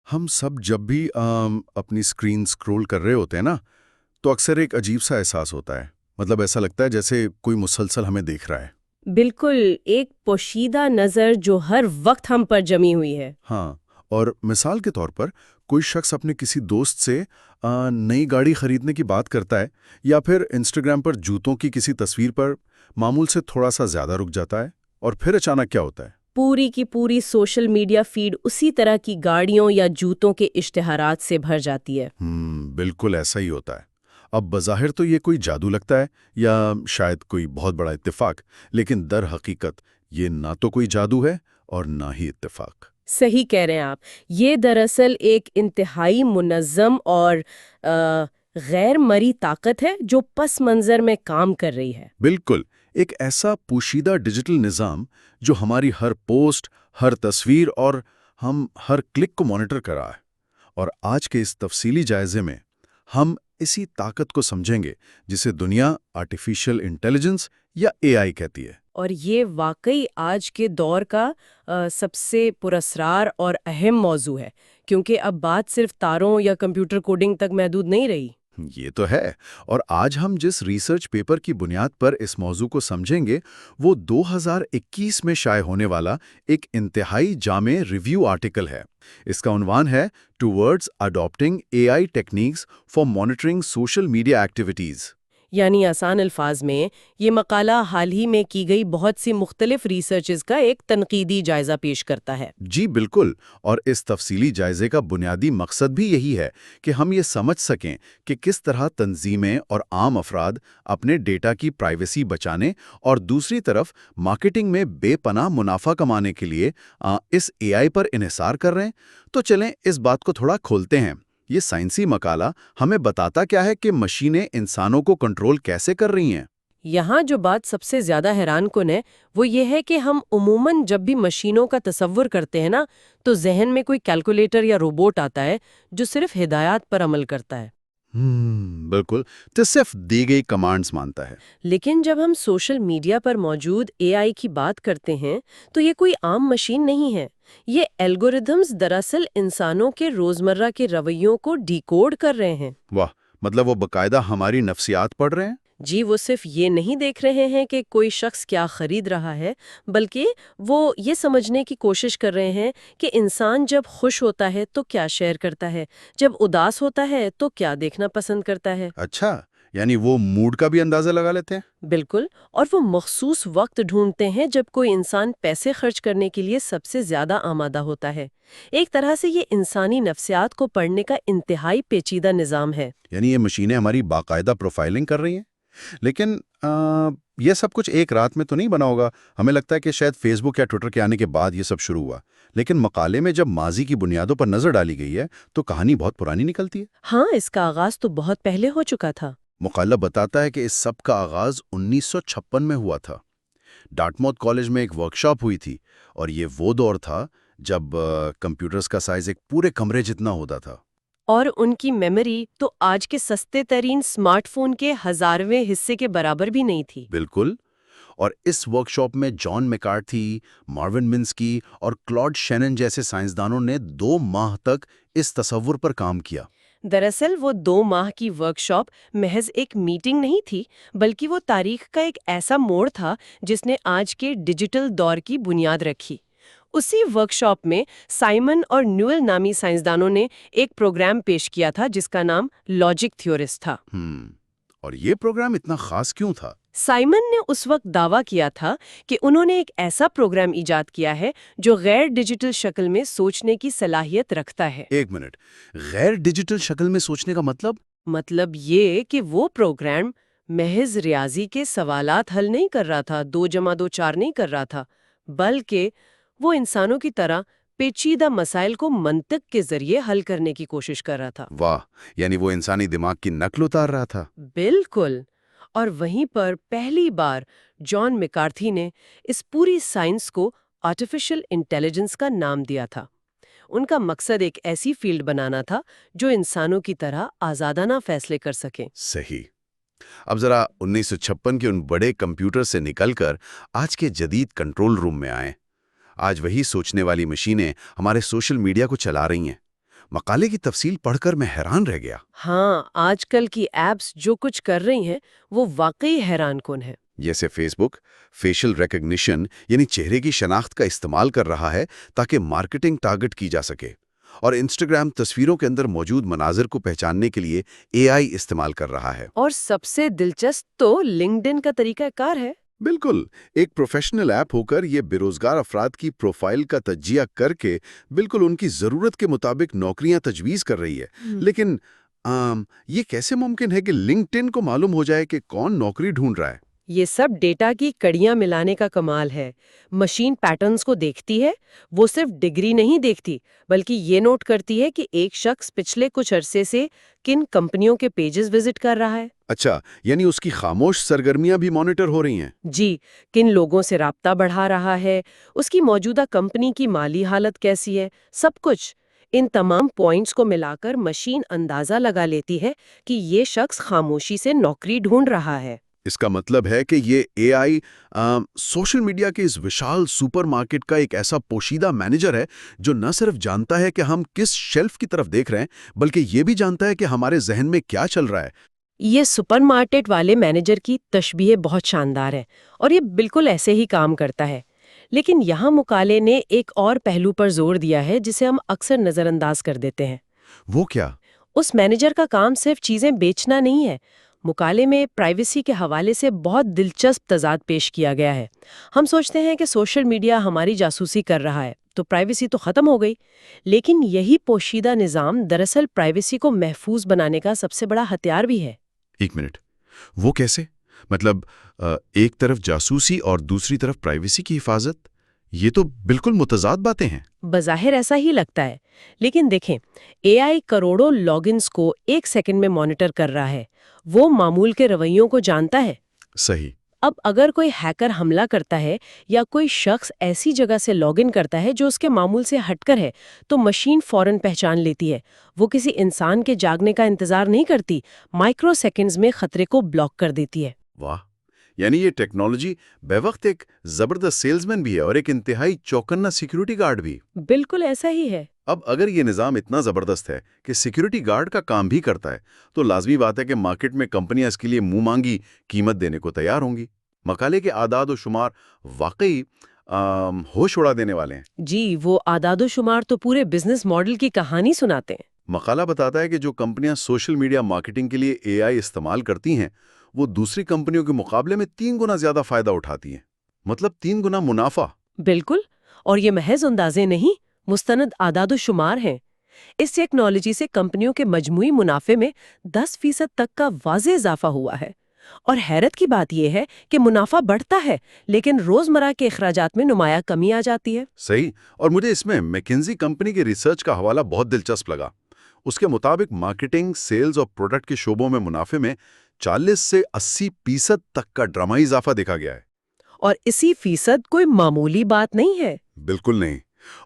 ہم سب جب بھی اپنی اسکرین سکرول کر رہے ہوتے ہیں نا، تو اکثر ایک عجیب سا احساس ہوتا ہے. مطلب ایسا لگتا ہے جیسے کوئی مسلسل ہمیں دیکھ رہا ہے. بالکل، ایک پوشیدہ نظر جو ہر وقت ہم پر جمی ہوئی ہے۔ ہاں، اور مثال کے طور پر کوئی شخص اپنے کسی دوست سے نئی گاڑی خریدنے کی بات کرتا ہے، یا پھر انسٹاگرام پر جوتوں کی کسی تصویر پر معمول سے تھوڑا سا زیادہ رک جاتا ہے، اور پھر اچانک کیا ہوتا ہے؟ پوری کی پوری سوشل میڈیا فیڈ اسی طرح کی گاڑیوں یا جوتوں کے اشتہارات سے بھر جاتی ہے۔ بالکل ایسا ہی ہوتا ہے. اب بظاہر تو یہ کوئی جادو لگتا ہے، یا شاید کوئی بہت بڑا اتفاق، لیکن در حقیقت یہ نہ تو کوئی جادو ہے اور نہ ہی اتفاق. صحیح کہہ رہے ہیں آپ، یہ دراصل ایک انتہائی منظم اور غیر مرئی طاقت ہے جو پس منظر میں کام کر رہی ہے۔ بالکل، ایک ایسا پوشیدہ ڈیجیٹل نظام جو ہماری ہر پوسٹ، ہر تصویر اور ہم ہر کلک کو مانیٹر کر رہا ہے. اور آج کے اس تفصیلی جائزے میں ہم اسی طاقت کو سمجھیں گے جسے دنیا آرٹیفیشل انٹیلیجنس یا اے آئی کہتی ہے. اور یہ واقعی آج کے دور کا سب سے پراسرار اور اہم موضوع ہے، کیونکہ اب بات صرف تاروں یا کمپیوٹر کوڈنگ تک محدود نہیں رہی۔ یہ تو ہے، اور آج ہم جس ریسرچ پیپر کی بنیاد پر اس موضوع کو سمجھیں گے وہ 2021 میں شائع ہونے والا ایک انتہائی جامع ریویو آرٹیکل ہے. اس کا عنوان ہے "towards adapting a I techniques for monitoring social media activities". یعنی آسان الفاظ میں یہ مقالہ حال ہی میں کی گئی بہت سی مختلف ریسرچز کا ایک تنقیدی جائزہ پیش کرتا ہے۔ جی بالکل، اور اس تفصیلی جائزے کا بنیادی مقصد بھی یہی ہے کہ ہم یہ سمجھ سکیں کہ کس طرح تنظیمیں اور عام افراد اپنے ڈیٹا کی پرائیویسی بچانے اور دوسری طرف مارکیٹنگ میں بے پناہ منافع کمانے کے لیے اس اے آئی پر انحصار کر رہے ہیں. تو چلیں اس بات کو تھوڑا کھولتے ہیں. یہ سائنسی مقالہ ہمیں بتاتا کیا ہے کہ مشینیں انسانوں کو کنٹرول کیسے کر رہی ہیں؟ یہاں جو بات سب سے زیادہ حیران کن ہے وہ یہ ہے کہ ہم عموماً جب بھی مشینوں کا تصور کرتے ہیں نا، تو ذہن میں کوئی کیلکولیٹر یا روبوٹ آتا ہے جو صرف ہدایات پر عمل کرتا ہے۔ بالکل، تو صرف دی گئی کمانڈز مانتا ہے. لیکن جب ہم سوشل میڈیا پر موجود اے آئی کی بات کرتے ہیں تو یہ کوئی عام مشین نہیں ہے۔ یہ الگوریدمز دراصل انسانوں کے روزمرہ کے رویوں کو ڈیکوڈ کر رہے ہیں۔ واہ، مطلب وہ باقاعدہ ہماری نفسیات پڑھ رہے ہیں؟ جی، وہ صرف یہ نہیں دیکھ رہے ہیں کہ کوئی شخص کیا خرید رہا ہے، بلکہ وہ یہ سمجھنے کی کوشش کر رہے ہیں کہ انسان جب خوش ہوتا ہے تو کیا شیئر کرتا ہے، جب اداس ہوتا ہے تو کیا دیکھنا پسند کرتا ہے۔ اچھا، یعنی وہ موڈ کا بھی اندازہ لگا لیتے ہیں؟ بالکل، اور وہ مخصوص وقت ڈھونڈتے ہیں جب کوئی انسان پیسے خرچ کرنے کے لیے سب سے زیادہ آمادہ ہوتا ہے۔ ایک طرح سے یہ انسانی نفسیات کو پڑھنے کا انتہائی پیچیدہ نظام ہے۔ یعنی یہ مشینیں ہماری باقاعدہ پروفائلنگ کر رہی ہیں؟ لیکن یہ سب کچھ ایک رات میں تو نہیں بنا ہوگا. ہمیں لگتا ہے کہ شاید فیس بک یا ٹویٹر کے آنے کے بعد یہ سب شروع ہوا. لیکن مقالے میں جب ماضی کی بنیادوں پر نظر ڈالی گئی ہے تو کہانی بہت پرانی نکلتی ہے. ہاں، اس کا آغاز تو بہت پہلے ہو چکا تھا۔ مقالہ بتاتا ہے کہ اس سب کا آغاز 1956 میں ہوا تھا. ڈارٹموتھ کالج میں ایک ورکشاپ ہوئی تھی، اور یہ وہ دور تھا جب کمپیوٹرز کا سائز ایک پورے کمرے جتنا ہوتا تھا. اور ان کی میموری تو آج کے سستے ترین سمارٹ فون کے 1000ویں حصے کے برابر بھی نہیں تھی۔ بالکل، اور اس ورکشاپ میں جان میکارتھی، مارون منسکی اور کلاڈ شینن جیسے سائنسدانوں نے 2 ماہ تک اس تصور پر کام کیا. دراصل وہ 2 ماہ کی ورکشاپ محض ایک میٹنگ نہیں تھی، بلکہ وہ تاریخ کا ایک ایسا موڑ تھا جس نے آج کے ڈیجیٹل دور کی بنیاد رکھی۔ اسی ورکشاپ میں سائمن اور نیول نامی سائنسدانوں نے ایک پروگرام پیش کیا تھا جس کا نام لاجک تھیورسٹ تھا۔ اور یہ پروگرام اتنا خاص کیوں تھا؟ سائمن نے اس وقت دعویٰ کیا تھا کہ انہوں نے ایک ایسا پروگرام ایجاد کیا ہے جو غیر ڈیجیٹل شکل میں سوچنے کی صلاحیت رکھتا ہے۔ ایک منٹ، غیر ڈیجیٹل شکل میں سوچنے کا مطلب؟ مطلب یہ کہ وہ پروگرام محض ریاضی کے سوالات حل نہیں کر رہا تھا، 2+2=4 نہیں کر رہا تھا، بلکہ وہ انسانوں کی طرح پیچیدہ مسائل کو منطق کے ذریعے حل کرنے کی کوشش کر رہا تھا۔ واہ، یعنی وہ انسانی دماغ کی نقل اتار رہا تھا۔ بالکل، اور وہیں پر پہلی بار جان میکارتھی نے اس پوری سائنس کو آرٹیفیشل انٹیلیجنس کا نام دیا تھا۔ ان کا مقصد ایک ایسی فیلڈ بنانا تھا جو انسانوں کی طرح آزادانہ فیصلے کر سکیں۔ صحیح۔ اب ذرا 1956 کے ان بڑے کمپیوٹر سے نکل کر آج کے جدید کنٹرول روم میں آئیں۔ آج وہی سوچنے والی مشینیں ہمارے سوشل میڈیا کو چلا رہی ہیں۔ مقالے کی تفصیل پڑھ کر میں حیران رہ گیا۔ ہاں، آج کل کی ایپس جو کچھ کر رہی ہیں وہ واقعی حیران کن ہے۔ جیسے فیس بک فیشل ریکگنیشن یعنی چہرے کی شناخت کا استعمال کر رہا ہے تاکہ مارکیٹنگ ٹارگٹ کی جا سکے، اور انسٹاگرام تصویروں کے اندر موجود مناظر کو پہچاننے کے لیے AI استعمال کر رہا ہے۔ اور سب سے دلچسپ تو لنکڈ کا طریقہ کار ہے۔ بالکل، ایک پروفیشنل ایپ ہو کر یہ بے روزگار افراد کی پروفائل کا تجزیہ کر کے بالکل ان کی ضرورت کے مطابق نوکریاں تجویز کر رہی ہے۔ لیکن یہ کیسے ممکن ہے کہ لنکڈ کو معلوم ہو جائے کہ کون نوکری ڈھونڈ رہا ہے؟ یہ سب ڈیٹا کی کڑیاں ملانے کا کمال ہے۔ مشین پیٹرنز کو دیکھتی ہے، وہ صرف ڈگری نہیں دیکھتی بلکہ یہ نوٹ کرتی ہے کہ ایک شخص پچھلے کچھ عرصے سے کن کمپنیوں کے پیجز وزٹ کر رہا ہے۔ اچھا، یعنی اس کی خاموش سرگرمیاں بھی مانیٹر ہو رہی ہیں؟ جی، کن لوگوں سے رابطہ بڑھا رہا ہے، اس کی موجودہ کمپنی کی مالی حالت کیسی ہے، سب کچھ۔ ان تمام پوائنٹس کو ملا کر مشین اندازہ لگا لیتی ہے کہ یہ شخص خاموشی سے نوکری ڈھونڈ رہا ہے۔ اس کا مطلب ہے کہ یہ AI سوشل میڈیا کے اس وشال سپر مارکیٹ کا ایک ایسا پوشیدہ مینیجر ہے جو نہ صرف جانتا ہے کہ ہم کس شیلف کی طرف دیکھ رہے ہیں بلکہ یہ بھی جانتا ہے کہ ہمارے ذہن میں کیا چل رہا ہے۔ یہ سپر مارکیٹ والے مینیجر کی تشبیہ بہت شاندار ہے اور یہ بالکل ایسے ہی کام کرتا ہے۔ لیکن یہاں مقالے نے ایک اور پہلو پر زور دیا ہے جسے ہم اکثر نظر انداز کر دیتے ہیں۔ وہ کیا؟ اس مینیجر کا کام صرف چیزیں بیچنا نہیں ہے۔ مقالے میں پرائیویسی کے حوالے سے بہت دلچسپ تضاد پیش کیا گیا ہے۔ ہم سوچتے ہیں کہ سوشل میڈیا ہماری جاسوسی کر رہا ہے تو پرائیویسی تو ختم ہو گئی، لیکن یہی پوشیدہ نظام دراصل پرائیویسی کو محفوظ بنانے کا سب سے بڑا ہتھیار بھی ہے۔ ایک منٹ، وہ کیسے؟ مطلب ایک طرف جاسوسی اور دوسری طرف پرائیویسی کی حفاظت، یہ تو بالکل متضاد باتیں ہیں۔ بظاہر ایسا ہی لگتا ہے، لیکن دیکھیں، AI کروڑوں لاگ انز کو ایک سیکنڈ میں مانیٹر کر رہا ہے، وہ معمول کے رویوں کو جانتا ہے۔ صحیح۔ اب اگر کوئی ہیکر حملہ کرتا ہے یا کوئی شخص ایسی جگہ سے لاگ ان کرتا ہے جو اس کے معمول سے ہٹ کر ہے تو مشین فوراً پہچان لیتی ہے۔ وہ کسی انسان کے جاگنے کا انتظار نہیں کرتی، مائکرو سیکنڈز میں خطرے کو بلاک کر دیتی ہے۔ واہ، یعنی یہ ٹیکنالوجی بے وقت ایک زبردست سیلزمین بھی ہے اور ایک انتہائی چوکنا سیکیورٹی گارڈ بھی۔ بالکل ایسا ہی ہے۔ اب اگر یہ نظام اتنا زبردست ہے کہ سیکیورٹی گارڈ کا کام بھی کرتا ہے تو لازمی بات ہے کہ مارکیٹ میں کمپنیاں اس کے لیے منہ مانگی قیمت دینے کو تیار ہوں گی۔ مقالے کے اعداد و شمار واقعی ہوش اڑا دینے والے ہیں۔ جی، وہ اعداد و شمار تو پورے بزنس ماڈل کی کہانی سناتے ہیں۔ مقالہ بتاتا ہے کہ جو کمپنیاں سوشل میڈیا مارکیٹنگ کے لیے AI استعمال کرتی ہیں وہ دوسری کمپنیوں کے مقابلے میں 3 گنا زیادہ فائدہ اٹھاتی ہیں، مطلب 3 گنا منافع۔ بالکل، اور یہ محض اندازے نہیں، مستند اعداد و شمار ہیں۔ اس ٹیکنالوجی سے کمپنیوں کے مجموعی منافع میں 10% تک کا واضح اضافہ ہوا ہے۔ اور حیرت کی بات یہ ہے کہ منافع بڑھتا ہے لیکن روزمرہ کے اخراجات میں نمایاں کمی آ جاتی ہے۔ صحیح، اور مجھے اس میں میکنزی کمپنی کے ریسرچ کا حوالہ بہت دلچسپ لگا۔ اس کے مطابق مارکیٹنگ، سیلز اور پروڈکٹ کے شعبوں میں منافع میں 40 سے 80% تک کا ڈرامائی اضافہ دیکھا گیا ہے۔ اور اسی فیصد کوئی معمولی بات نہیں ہے۔ بالکل نہیں،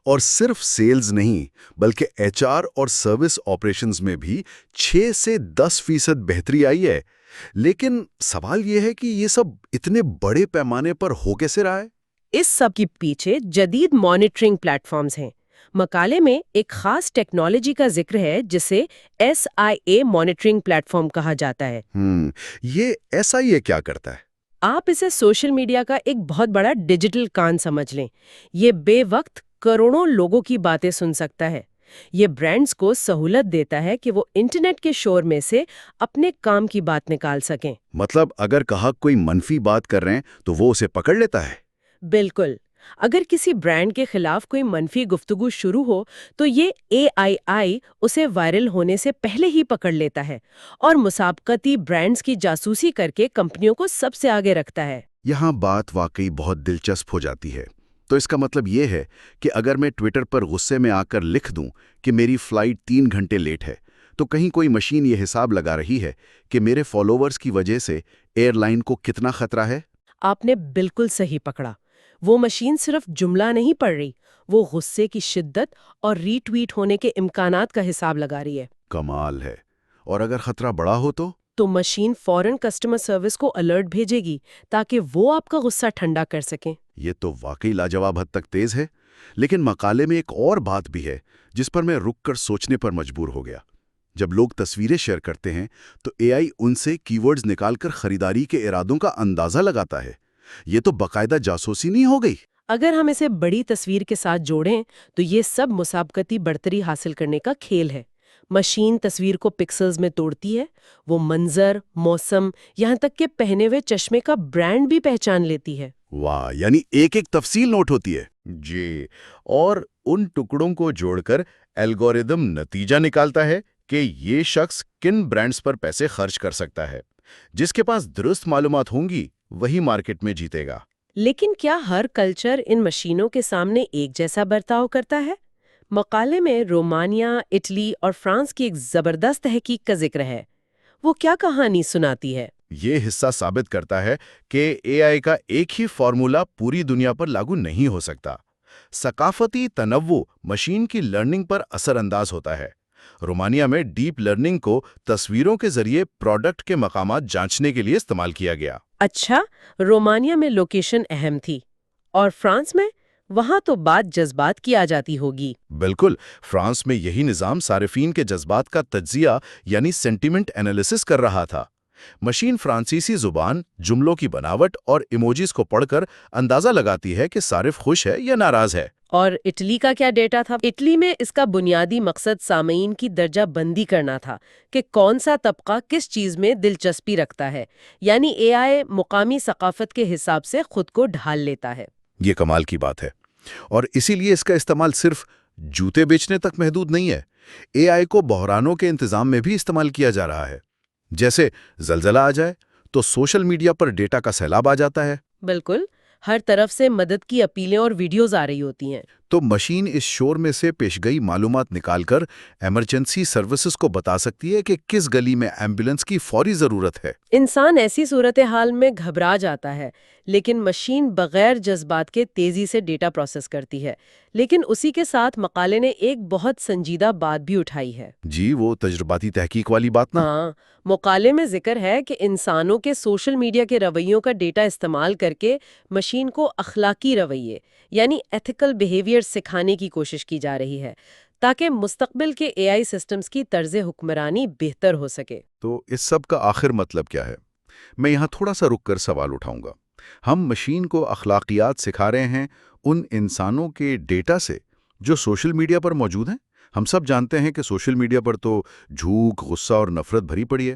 اور صرف سیلز نہیں بلکہ HR اور سروس آپریشنز میں بھی 6 سے 10% بہتری آئی ہے۔ لیکن سوال یہ ہے کہ یہ سب اتنے بڑے پیمانے پر ہو کیسے رہا ہے؟ اس سب کے پیچھے جدید مانیٹرنگ پلیٹ فارمز ہیں۔ مقالے میں ایک خاص ٹیکنالوجی کا ذکر ہے جسے SIA مانیٹرنگ پلیٹ فارم کہا جاتا ہے۔ یہ SIA کیا کرتا ہے؟ آپ اسے سوشل میڈیا کا ایک بہت بڑا ڈیجیٹل کان سمجھ لیں۔ یہ بے وقت کروڑوں لوگوں کی باتیں سن سکتا ہے۔ یہ برانڈز کو سہولت دیتا ہے کہ وہ انٹرنیٹ کے شور میں سے اپنے کام کی بات نکال سکیں۔ مطلب اگر گاہک کوئی منفی بات کر رہے ہیں تو وہ اسے پکڑ لیتا ہے؟ بالکل، اگر کسی برانڈ کے خلاف کوئی منفی گفتگو شروع ہو تو یہ AII اسے وائرل ہونے سے پہلے ہی پکڑ لیتا ہے اور مسابقتی برانڈز کی جاسوسی کر کے کمپنیوں کو سب سے آگے رکھتا ہے۔ یہاں بات واقعی بہت دلچسپ ہو جاتی ہے۔ تو اس کا مطلب یہ ہے کہ اگر میں ٹویٹر پر غصے میں آ کر لکھ دوں کہ میری فلائٹ 3 گھنٹے لیٹ ہے تو کہیں کوئی مشین یہ حساب لگا رہی ہے کہ میرے فالوورز کی وجہ سے ایئر لائن کو کتنا خطرہ ہے؟ آپ نے بالکل صحیح پکڑا۔ وہ مشین صرف جملہ نہیں پڑھ رہی، وہ غصے کی شدت اور ری ٹویٹ ہونے کے امکانات کا حساب لگا رہی ہے۔ کمال ہے۔ اور اگر خطرہ بڑا ہو تو مشین فوراً کسٹمر سروس کو الرٹ بھیجے گی تاکہ وہ آپ کا غصہ ٹھنڈا کر سکیں۔ یہ تو واقعی لاجواب حد تک تیز ہے۔ لیکن مقالے میں ایک اور بات بھی ہے جس پر میں رک کر سوچنے پر مجبور ہو گیا۔ جب لوگ تصویریں شیئر کرتے ہیں تو اے آئی ان سے کی ورڈز نکال کر خریداری کے ارادوں کا اندازہ لگاتا ہے۔ یہ تو باقاعدہ جاسوسی نہیں ہو گئی؟ اگر ہم اسے بڑی تصویر کے ساتھ جوڑیں تو یہ سب مسابقتی برتری حاصل کرنے کا کھیل ہے۔ مشین تصویر کو پکسلز میں توڑتی ہے، وہ منظر، موسم، یہاں تک کہ پہنے ہوئے چشمے کا برانڈ بھی پہچان لیتی ہے۔ واہ، یعنی ایک ایک تفصیل نوٹ ہوتی ہے؟ جی، اور ان ٹکڑوں کو جوڑ کر الگوریدم نتیجہ نکالتا ہے کہ یہ شخص کن برانڈز پر پیسے خرچ کر سکتا ہے۔ جس کے پاس درست معلومات ہوں گی وہی مارکیٹ میں جیتے گا۔ لیکن کیا ہر کلچر ان مشینوں کے سامنے ایک جیسا برتاؤ کرتا ہے؟ مقالے میں رومانیہ، اٹلی اور فرانس کی ایک زبردست تحقیق کا ذکر ہے۔ وہ کیا کہانی سناتی ہے؟ یہ حصہ ثابت کرتا ہے کہ اے آئی کا ایک ہی فارمولہ پوری دنیا پر لاگو نہیں ہو سکتا۔ ثقافتی تنوع مشین کی لرننگ پر اثر انداز ہوتا ہے۔ رومانیہ میں ڈیپ لرننگ کو تصویروں کے ذریعے پروڈکٹ کے مقامات جانچنے کے لیے استعمال کیا گیا۔ اچھا، رومانیہ میں لوکیشن اہم تھی، اور فرانس میں؟ وہاں تو بات جذبات کی آ جاتی ہوگی۔ بالکل، فرانس میں یہی نظام صارفین کے جذبات کا تجزیہ یعنی سینٹیمنٹ انالیسس کر رہا تھا۔ مشین فرانسیسی زبان، جملوں کی بناوٹ اور ایموجیز کو پڑھ کر اندازہ لگاتی ہے کہ صارف خوش ہے یا ناراض ہے۔ اور اٹلی کا کیا ڈیٹا تھا؟ اٹلی میں اس کا بنیادی مقصد سامعین کی درجہ بندی کرنا تھا کہ کون سا طبقہ کس چیز میں دلچسپی رکھتا ہے، یعنی اے آئی مقامی ثقافت کے حساب سے خود کو ڈھال لیتا ہے۔ یہ کمال کی بات ہے، اور اسی لیے اس کا استعمال صرف جوتے بیچنے تک محدود نہیں ہے۔ اے آئی کو بحرانوں کے انتظام میں بھی استعمال کیا جا رہا ہے۔ جیسے زلزلہ آ جائے تو سوشل میڈیا پر ڈیٹا کا سیلاب آ جاتا ہے۔ بالکل، ہر طرف سے مدد کی اپیلیں اور ویڈیوز آ رہی ہوتی ہیں۔ تو مشین اس شور میں سے پیش گئی معلومات نکال کر ایمرجنسی سروسز کو بتا سکتی ہے کہ کس گلی میں ایمبولینس کی فوری ضرورت ہے۔ انسان ایسی صورتحال میں گھبرا جاتا ہے، لیکن مشین بغیر جذبات کے تیزی سے ڈیٹا پروسیس کرتی ہے۔ لیکن اسی کے ساتھ مقالے نے ایک بہت سنجیدہ بات بھی اٹھائی ہے۔ جی، وہ تجرباتی تحقیق والی بات نا؟ ہاں، مقالے میں ذکر ہے کہ انسانوں کے سوشل میڈیا کے رویوں کا ڈیٹا استعمال کر کے مشین کو اخلاقی رویے یعنی ایتھیکل بیہیویئر سکھانے کی کوشش کی جا رہی ہے تاکہ مستقبل کے اے آئی سسٹمز کی طرز حکمرانی بہتر ہو سکے۔ تو اس سب کا آخر مطلب کیا ہے؟ میں یہاں تھوڑا سا رک کر سوال اٹھاؤں گا۔ ہم مشین کو اخلاقیات سکھا رہے ہیں ان انسانوں کے ڈیٹا سے جو سوشل میڈیا پر موجود ہیں؟ ہم سب جانتے ہیں کہ سوشل میڈیا پر تو جھوٹ، غصہ اور نفرت بھری پڑی ہے۔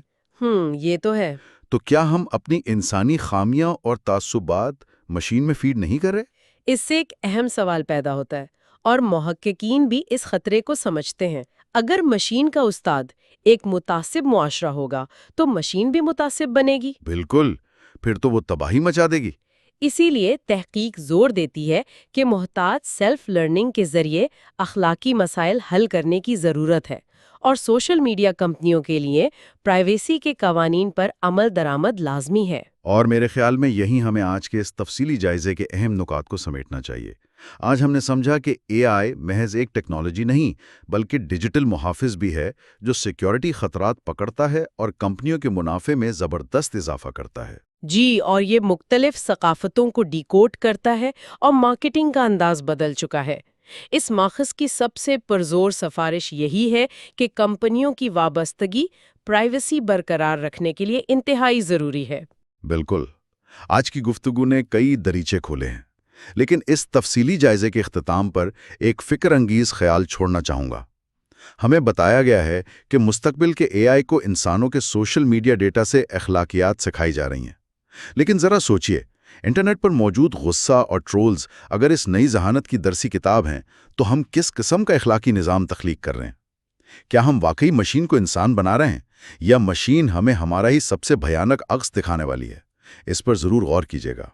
یہ تو ہے۔ تو کیا ہم اپنی انسانی خامیاں اور تعصبات مشین میں فیڈ نہیں کر رہے؟ اس سے ایک اہم سوال پیدا ہوتا ہے، اور محققین بھی اس خطرے کو سمجھتے ہیں۔ اگر مشین کا استاد ایک متعصب معاشرہ ہوگا تو مشین بھی متعصب بنے گی۔ بالکل، پھر تو وہ تباہی مچا دے گی۔ اسی لیے تحقیق زور دیتی ہے کہ محتاط سیلف لرننگ کے ذریعے اخلاقی مسائل حل کرنے کی ضرورت ہے، اور سوشل میڈیا کمپنیوں کے لیے پرائیویسی کے قوانین پر عمل درآمد لازمی ہے۔ اور میرے خیال میں یہی ہمیں آج کے اس تفصیلی جائزے کے اہم نکات کو سمیٹنا چاہیے۔ آج ہم نے سمجھا کہ اے آئی محض ایک ٹیکنالوجی نہیں بلکہ ڈیجیٹل محافظ بھی ہے جو سیکیورٹی خطرات پکڑتا ہے اور کمپنیوں کے منافع میں زبردست اضافہ کرتا ہے۔ جی، اور یہ مختلف ثقافتوں کو ڈیکوڈ کرتا ہے اور مارکیٹنگ کا انداز بدل چکا ہے۔ اس ماخذ کی سب سے پرزور سفارش یہی ہے کہ کمپنیوں کی وابستگی پرائیویسی برقرار رکھنے کے لیے انتہائی ضروری ہے۔ بالکل، آج کی گفتگو نے کئی دریچے کھولے ہیں، لیکن اس تفصیلی جائزے کے اختتام پر ایک فکر انگیز خیال چھوڑنا چاہوں گا۔ ہمیں بتایا گیا ہے کہ مستقبل کے اے آئی کو انسانوں کے سوشل میڈیا ڈیٹا سے اخلاقیات سکھائی جا رہی ہیں، لیکن ذرا سوچئے، انٹرنیٹ پر موجود غصہ اور ٹرولز اگر اس نئی ذہانت کی درسی کتاب ہیں تو ہم کس قسم کا اخلاقی نظام تخلیق کر رہے ہیں؟ کیا ہم واقعی مشین کو انسان بنا رہے ہیں یا مشین ہمیں ہمارا ہی سب سے بھیانک عکس دکھانے والی ہے؟ اس پر ضرور غور کیجیے گا۔